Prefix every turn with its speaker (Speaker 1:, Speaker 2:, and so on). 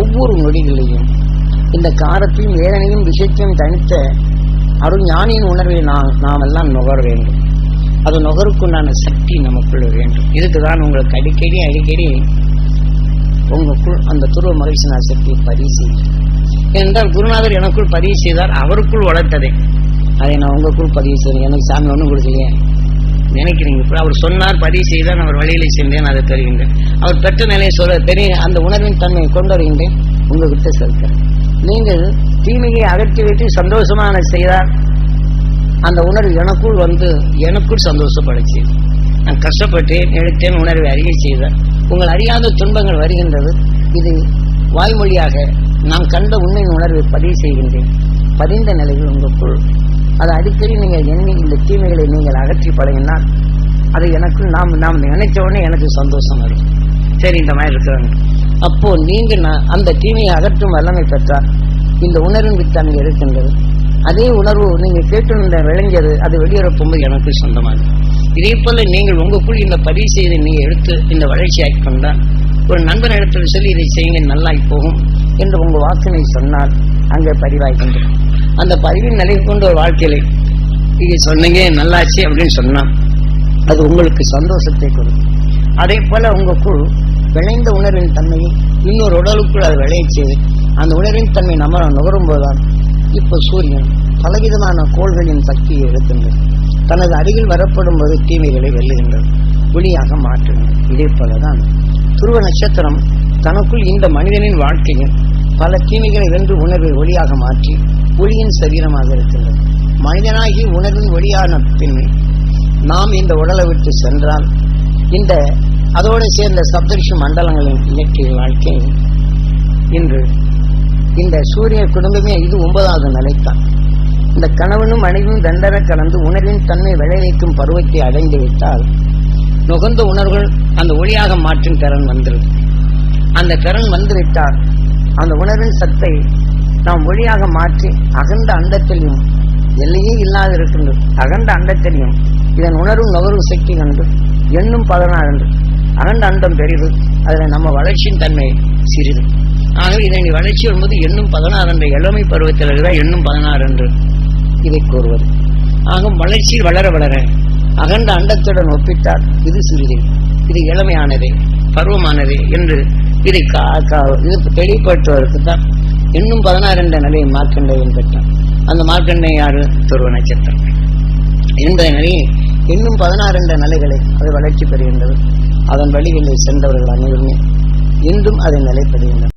Speaker 1: ஒவ்வொரு நொடிகளிலையும் இந்த காரத்தையும் வேதனையும் விஷயத்தையும் தனித்த அருஞானியின் உணர்வை நாம் எல்லாம் நுகர வேண்டும். அது நுகருக்குண்டான சக்தி நமக்குள்ள வேண்டும். இதுக்குதான் உங்களுக்கு அடிக்கடி உங்களுக்குள் அந்த துருவ மகிழ்ச்சினா சக்தியை பதிவு செய்யும். ஏனென்றால் குருநாதர் எனக்குள் பதிவு செய்தார், அவருக்குள் வளர்த்ததை அதை நான் உங்களுக்குள் பதிவு செய்வேன். எனக்கு சாமி ஒன்றும் கொடுக்கலையே நினைக்கிறீங்க. அவர் சொன்னார், பதிவு செய்தார், அவர் வழியிலே சென்றேன், அதை தருகின்றேன். அவர் பெற்ற நிலையை சொல்ல பெரிய அந்த உணர்வின் தன்மையை கொண்டு வருகின்றேன், உங்ககிட்ட செலுத்துறேன். நீங்கள் தீமையை அகற்றி வைத்து சந்தோஷமான செய்தால் அந்த உணர்வு எனக்குள் வந்து எனக்குள் சந்தோஷப்படைச்சு நான் கஷ்டப்பட்டேன், எடுத்தேன், உணர்வை அறிய செய்தார். உங்கள் அறியாத துன்பங்கள் வருகின்றது. இது வாய்மொழியாக நாம் கண்ட உண்மையின் உணர்வை பதிவு செய்கின்றேன். பதிந்த நிலையில் உங்களுக்குள் அதை அடிக்கடி நீங்கள் எண்ணி இந்த தீமைகளை நீங்கள் அகற்றி பழகினால் அதை எனக்குள் நாம் நினைச்ச உடனே எனக்கு சந்தோஷம் வரும். சரி, இந்த மாதிரி இருக்கிறாங்க. அப்போ நீங்கள் அந்த தீமையை அகற்றும் வல்லமை பெற்றால் இந்த உணர்வின் வித்தாங்க இருக்கின்றது. அதே உணர்வு நீங்கள் கேட்டு விளைஞ்சது அது வெளியேறப்போது எனக்கு சொந்தமாகும். இதே போல நீங்கள் உங்களுக்குள் இந்த பதிவு செய்து நீங்கள் எடுத்து இந்த வளர்ச்சியாக்கி கொண்டால் ஒரு நண்பன் இடத்துல சொல்லி இதை செய்யுங்க நல்லாய் போகும் என்று உங்கள் வாக்கினை சொன்னால் அங்கே பதிவாகின்றது. அந்த பதிவின் நிலை கொண்ட ஒரு வாழ்க்கையில நீங்க சொன்னீங்க நல்லாச்சு அப்படின்னு சொன்னால் அது உங்களுக்கு சந்தோஷத்தை கொடுக்கும். அதே போல உங்களுக்குள் விளைந்த உணர்வின் தன்மையை இன்னொரு உடலுக்குள் அது விளைய செய்து அந்த உணர்வின் தன்மை நம்ம நுகரும் போதுதான் இப்போ சூரியன் பலவிதமான கோள்களின் சக்தியை எடுக்கின்றது. தனது அருகில் வரப்படும் போது தீமைகளை வெல்லுகின்றது, ஒளியாக மாற்றுகின்றது. இதே போலதான் துருவ நட்சத்திரம் தனக்குள் இந்த மனிதனின் வாழ்க்கையில் பல தீமைகளை வென்று உணர்வை ஒளியாக மாற்றி ஒளியின் சரீரமாக இருக்கின்றது. மனிதனாகி உணர்வின் ஒளியான பின் நாம் இந்த உடலை விட்டு சென்றால் இந்த அதோடு சேர்ந்த சப்தரிஷி மண்டலங்களின் இயற்கை வாழ்க்கை இன்று இந்த சூரிய குடும்பமே இது 9வது நிலைத்தான். இந்த கணவனும் மனைவியும் தண்டர கலந்து உணர்வின் தன்மை விளைவிக்கும் பருவத்தை அடைந்து விட்டால் நுகர்ந்த உணர்வுகள் அந்த ஒளியாக மாற்றும் திறன் வந்துடும். அந்த திறன் வந்துவிட்டால் அந்த உணர்வின் சத்தை நாம் ஒளியாக மாற்றி அகண்ட அண்டத்திலையும் எல்லையே இல்லாது இருக்கின்றது. அகண்ட அண்டத்திலையும் இதன் உணர்வு நுகர்வு சக்தி கண்டு எண்ணும் 16 என்று அகண்ட அண்டம் பெரிது, அதில் நம்ம வளர்ச்சியின் தன்மை சிறிது. ஆகவே இதனை வளர்ச்சி வரும்போது எண்ணும் 16 என்ற இளமை பருவத்தில் இருக்கிறார். எண்ணும் 16 என்று இதை கூறுவது. ஆக வளர்ச்சி வளர வளர அகண்ட அண்டத்துடன் ஒப்பிட்டால் இது சிறிது, இது இளமையானதே, பருவமானதே என்று இதை தெளிவுபடுத்துவதற்கு தான் இன்னும் 16 என்ற நிலையை மார்க்கண்டேயன் பெற்றான். அந்த மார்க்கண்டேயன் யாரு? துருவ நட்சத்திரம் என்ற நிலையை இன்னும் 16 என்ற நிலைகளை அது வளர்ச்சி பெறுகின்றது. அதன் வழிகளில் சென்றவர்கள் அனைவருமே இன்றும் அதை நிலைப்படுகின்றனர்.